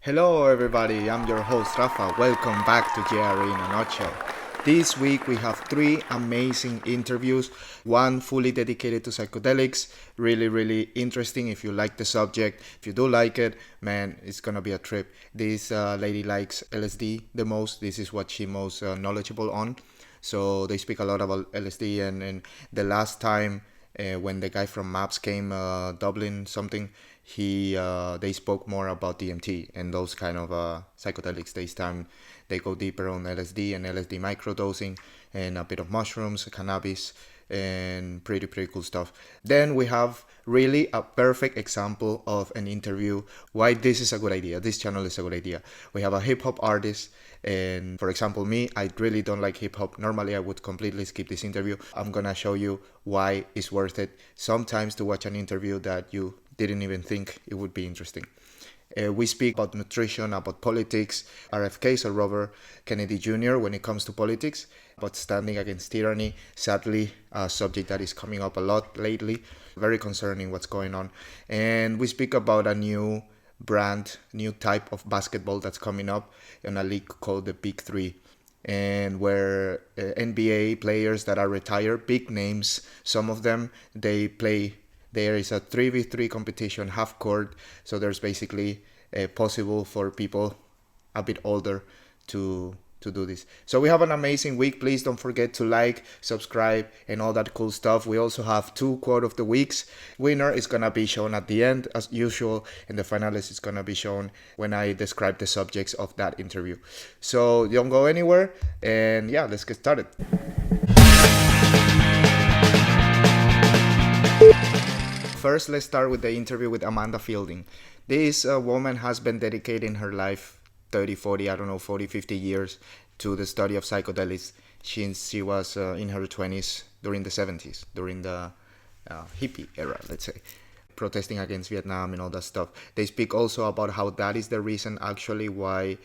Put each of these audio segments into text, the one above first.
Hello everybody, I'm your host Rafa. Welcome back to JRE in a nutshell. This week we have 3 amazing interviews, one fully dedicated to psychedelics, really interesting if you like the subject. If you do like it, man, it's gonna be a trip. This lady likes LSD the most. This is what she's most knowledgeable on. So they speak a lot about LSD and the last time when the guy from Maps came, Dublin something, they spoke more about DMT and those kind of psychedelics. This time they go deeper on LSD and LSD microdosing and a bit of mushrooms, cannabis, and pretty cool stuff. Then we have really a perfect example of an interview why this is a good idea. This channel is a good idea. We have a hip-hop artist, and for example me, I really don't like hip-hop. Normally I would completely skip this interview. I'm gonna show you why it's worth it sometimes to watch an interview that you didn't even think it would be interesting. We speak about nutrition, about politics, RFK, so Robert Kennedy Jr. when it comes to politics, about standing against tyranny, sadly, a subject that is coming up a lot lately, very concerning what's going on. And we speak about a new brand, new type of basketball that's coming up in a league called the Big Three, and where NBA players that are retired, big names, some of them, they play. There is a 3v3 competition, half court, so there's basically possible for people a bit older to do this. So we have an amazing week. Please don't forget to like, subscribe, and all that cool stuff. We also have 2 quote of the weeks. Winner is gonna be shown at the end as usual, and the finalist is gonna be shown when I describe the subjects of that interview. So don't go anywhere, and yeah, let's get started. First, let's start with the interview with Amanda Feilding. This woman has been dedicating her life 30, 40, 50 years to the study of psychedelics since she was in her 20s during the 70s, during the hippie era, let's say, protesting against Vietnam and all that stuff. They speak also about how that is the reason actually why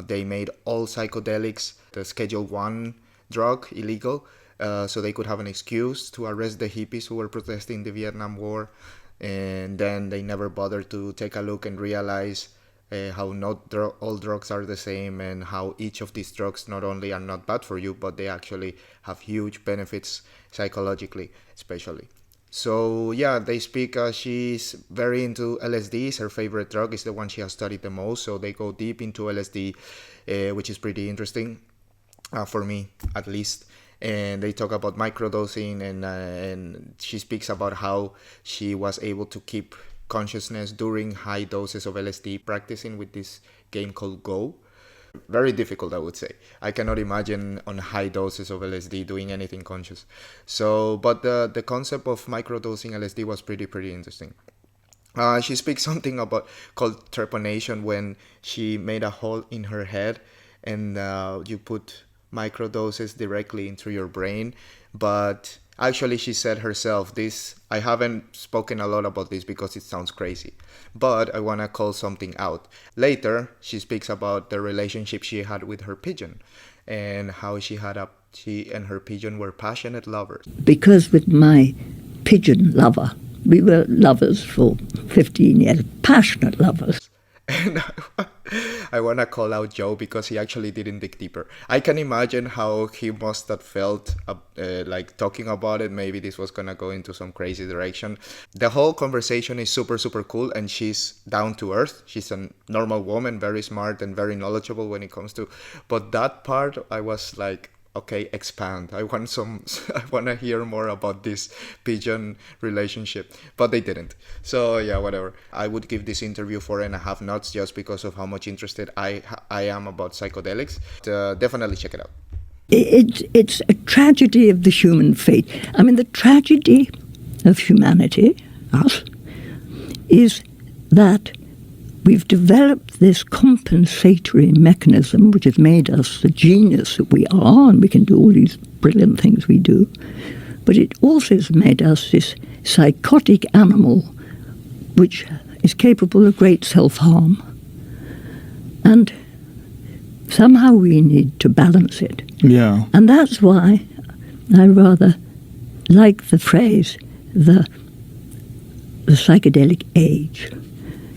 they made all psychedelics, the Schedule 1 drug, illegal. So they could have an excuse to arrest the hippies who were protesting the Vietnam War, and then they never bothered to take a look and realize how not all drugs are the same, and how each of these drugs not only are not bad for you, but they actually have huge benefits psychologically, especially. So yeah, they speak, she's very into LSD. It's her favorite drug, is the one she has studied the most, so they go deep into LSD, which is pretty interesting, for me at least. And they talk about microdosing, and she speaks about how she was able to keep consciousness during high doses of LSD, practicing with this game called Go. Very difficult, I would say. I cannot imagine on high doses of LSD doing anything conscious. So, but the concept of microdosing LSD was pretty interesting. She speaks something about called trepanation, when she made a hole in her head and you put microdoses directly into your brain. But actually, she said herself, this, I haven't spoken a lot about this because it sounds crazy, but I want to call something out. Later, she speaks about the relationship she had with her pigeon, and how she and her pigeon were passionate lovers. Because with my pigeon lover, we were lovers for 15 years, passionate lovers. And I want to call out Joe because he actually didn't dig deeper. I can imagine how he must have felt like talking about it. Maybe this was going to go into some crazy direction. The whole conversation is super cool, and she's down to earth. She's a normal woman, very smart and very knowledgeable when it comes to... But that part, I was like, okay, expand. I want to hear more about this pigeon relationship, but they didn't. So yeah, whatever. I would give this interview 4.5 nuts just because of how much interested I am about psychedelics. Definitely check it out. It's a tragedy of the human fate. I mean, the tragedy of humanity, us, is that we've developed this compensatory mechanism which has made us the genius that we are, and we can do all these brilliant things we do. But it also has made us this psychotic animal which is capable of great self-harm. And somehow we need to balance it. Yeah. And that's why I rather like the phrase, the psychedelic age.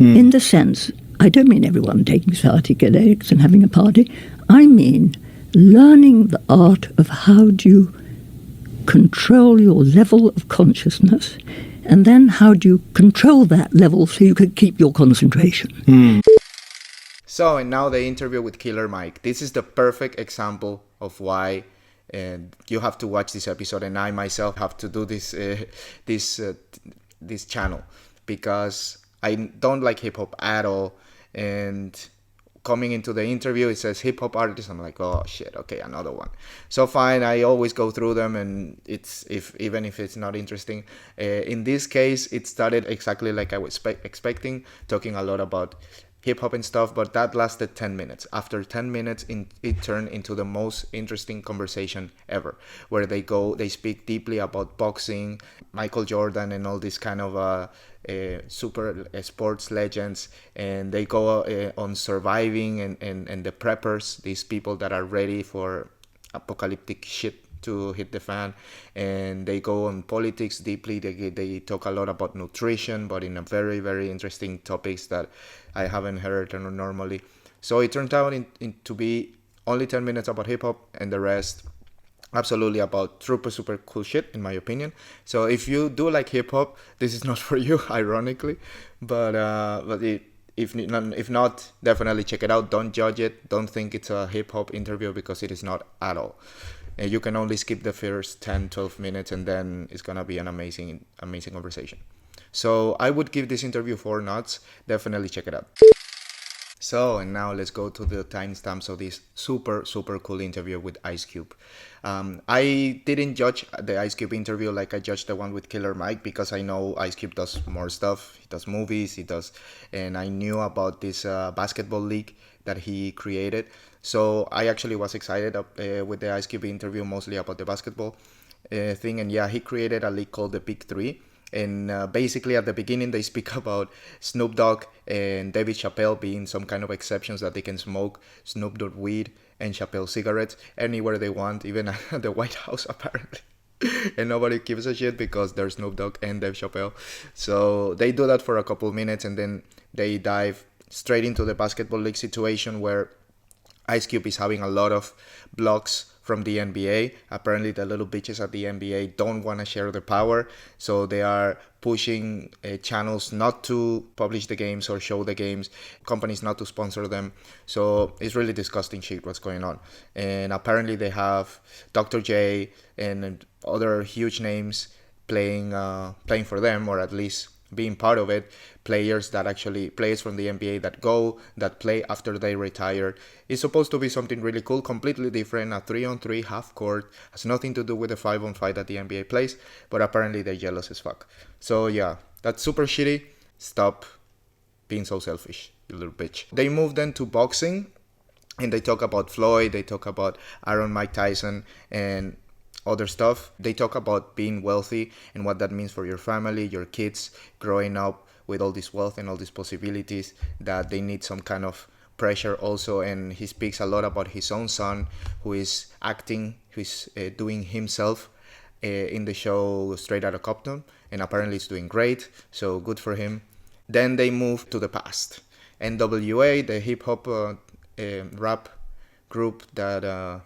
In the sense I don't mean everyone taking psychedelics and having a party. I mean learning the art of how do you control your level of consciousness, and then how do you control that level so you can keep your concentration. So, and now the interview with Killer Mike. This is the perfect example of why you have to watch this episode, and I myself have to do this channel, because I don't like hip hop at all. And coming into the interview, it says hip hop artist. I'm like, oh shit, okay, another one. So fine, I always go through them, and even if it's not interesting. In this case, it started exactly like I was expecting, talking a lot about hip hop and stuff, but that lasted 10 minutes. After 10 minutes, it turned into the most interesting conversation ever, where they speak deeply about boxing, Michael Jordan, and all these kind of super sports legends, and they go on surviving and the preppers, these people that are ready for apocalyptic shit to hit the fan, and they go on politics deeply. They talk a lot about nutrition, but in a very, very interesting topics that I haven't heard normally. So it turned out to be only 10 minutes about hip hop, and the rest absolutely about super cool shit, in my opinion. So if you do like hip hop, this is not for you, ironically, but if not, definitely check it out. Don't judge it. Don't think it's a hip hop interview, because it is not at all. You can only skip the first 10-12 minutes, and then it's gonna be an amazing conversation. So I would give this interview 4 nuts. Definitely check it out. So, and now let's go to the timestamps of this super cool interview with Ice Cube. I didn't judge the Ice Cube interview like I judged the one with Killer Mike, because I know Ice Cube does more stuff. He does movies, and I knew about this basketball league that he created. So I actually was excited with the Ice Cube interview, mostly about the basketball thing. And yeah, he created a league called the Big Three. And basically at the beginning they speak about Snoop Dogg and David Chappelle being some kind of exceptions, that they can smoke Snoop Dogg weed and Chappelle cigarettes anywhere they want, even at the White House apparently. And nobody gives a shit because there's Snoop Dogg and Dave Chappelle. So they do that for a couple minutes, and then they dive straight into the basketball league situation, where Ice Cube is having a lot of blocks from the NBA. Apparently the little bitches at the NBA don't want to share the power, so they are pushing channels not to publish the games or show the games, companies not to sponsor them. So it's really disgusting shit what's going on. And apparently they have Dr. J and other huge names playing for them, or at least being part of it. Players from the NBA that play after they retire. It's supposed to be something really cool, completely different, a 3-on-3 half court, has nothing to do with the 5-on-5 that the NBA plays, but apparently they're jealous as fuck. So yeah, that's super shitty. Stop being so selfish, you little bitch. They moved then to boxing, and they talk about Floyd, they talk about Mike Tyson, and other stuff. They talk about being wealthy and what that means for your family, your kids growing up with all this wealth and all these possibilities, that they need some kind of pressure also. And he speaks a lot about his own son, who is acting, who's doing himself in the show Straight Outta Compton, and apparently it's doing great, so good for him. Then they move to the past. NWA, the hip hop rap group that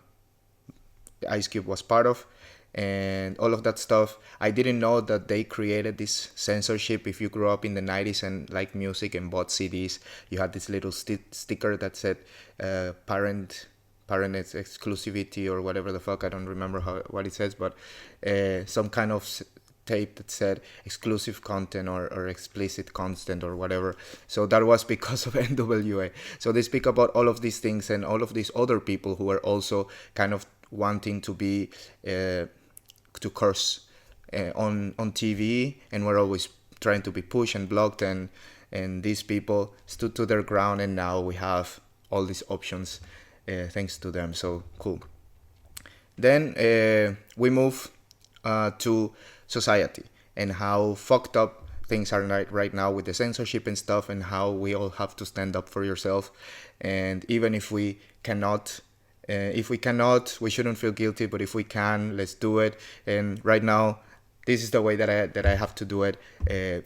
Ice Cube was part of, and all of that stuff. I didn't know that they created this censorship. If you grew up in the 90s and liked music and bought CDs, you had this little sticker that said parent exclusivity or whatever the fuck. I don't remember what it says, but some kind of tape that said exclusive content or explicit content or whatever. So that was because of NWA. So they speak about all of these things, and all of these other people who are also kind of wanting to be to curse on TV, and were always trying to be pushed and blocked, and these people stood to their ground, and now we have all these options thanks to them. So cool. Then we move to society, and how fucked up things are right now with the censorship and stuff, and how we all have to stand up for yourself. And even if we cannot, we shouldn't feel guilty, but if we can, let's do it. And right now, this is the way that I have to do it.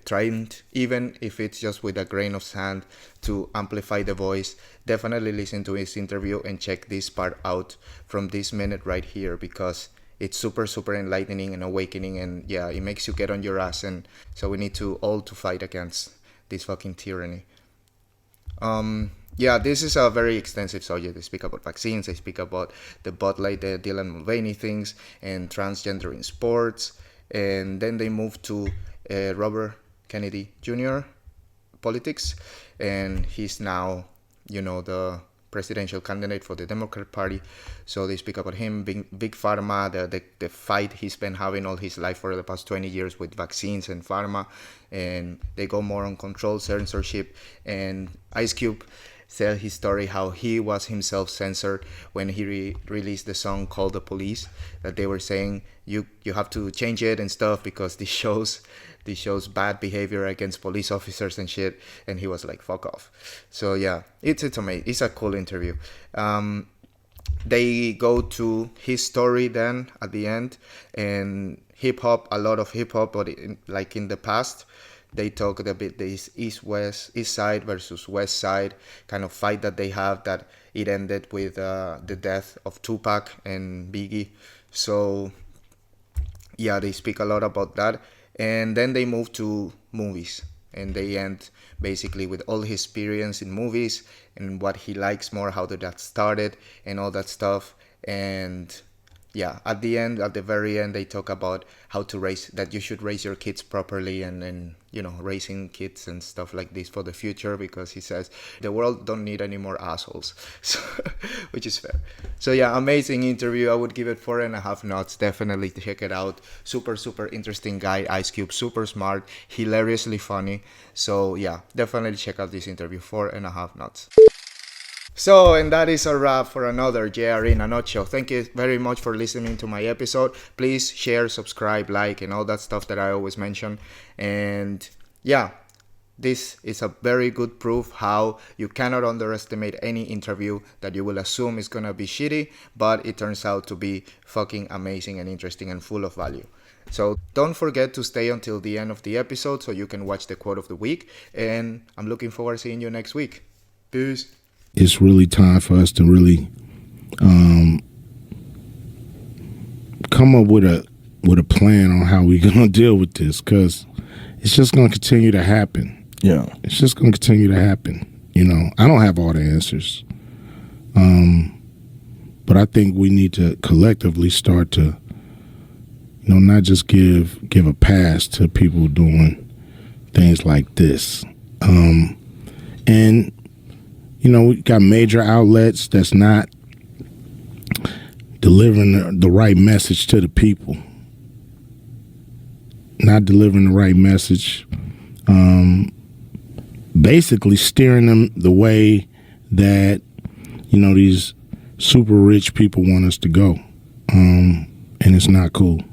Trying, even if it's just with a grain of sand, to amplify the voice. Definitely listen to his interview and check this part out from this minute right here, because it's super, super enlightening and awakening, and yeah, it makes you get on your ass. And so we need to all to fight against this fucking tyranny. Yeah, this is a very extensive subject. They speak about vaccines, they speak about the Bud Light, the Dylan Mulvaney things, and transgender in sports. And then they move to Robert Kennedy Jr. politics, and he's now, the presidential candidate for the Democrat Party. So they speak about him, big Pharma, the fight he's been having all his life for the past 20 years with vaccines and Pharma, and they go more on control, censorship. And Ice Cube tell his story how he was himself censored when he released the song Call the Police, that they were saying you have to change it and stuff because this shows bad behavior against police officers and shit, and he was like, fuck off. So yeah, it's amazing. It's a cool interview. They go to his story then at the end, and hip-hop, a lot of hip-hop, but like in the past, they talk a bit this east side versus west side kind of fight that they have, that it ended with the death of Tupac and Biggie. So yeah, they speak a lot about that. And then they move to movies, and they end basically with all his experience in movies and what he likes more, how did that started and all that stuff. And yeah, at the very end, they talk about how to raise, that you should raise your kids properly, and raising kids and stuff like this for the future, because he says the world don't need any more assholes, so, which is fair. So yeah, amazing interview. I would give it 4.5 nuts. Definitely check it out. Super, super interesting guy, Ice Cube, super smart, hilariously funny. So yeah, definitely check out this interview, 4.5 nuts. So, and that is a wrap for another JRE in a nutshell. Thank you very much for listening to my episode. Please share, subscribe, like, and all that stuff that I always mention. And yeah, this is a very good proof how you cannot underestimate any interview that you will assume is gonna be shitty, but it turns out to be fucking amazing and interesting and full of value. So don't forget to stay until the end of the episode so you can watch the quote of the week. And I'm looking forward to seeing you next week. Peace. It's really time for us to really come up with a plan on how we're gonna deal with this, because it's just gonna continue to happen. Yeah, it's just gonna continue to happen. I don't have all the answers, but I think we need to collectively start to, not just give a pass to people doing things like this, and. We got major outlets that's not delivering the right message to the people. Not delivering the right message. Basically steering them the way that, these super rich people want us to go. And it's not cool.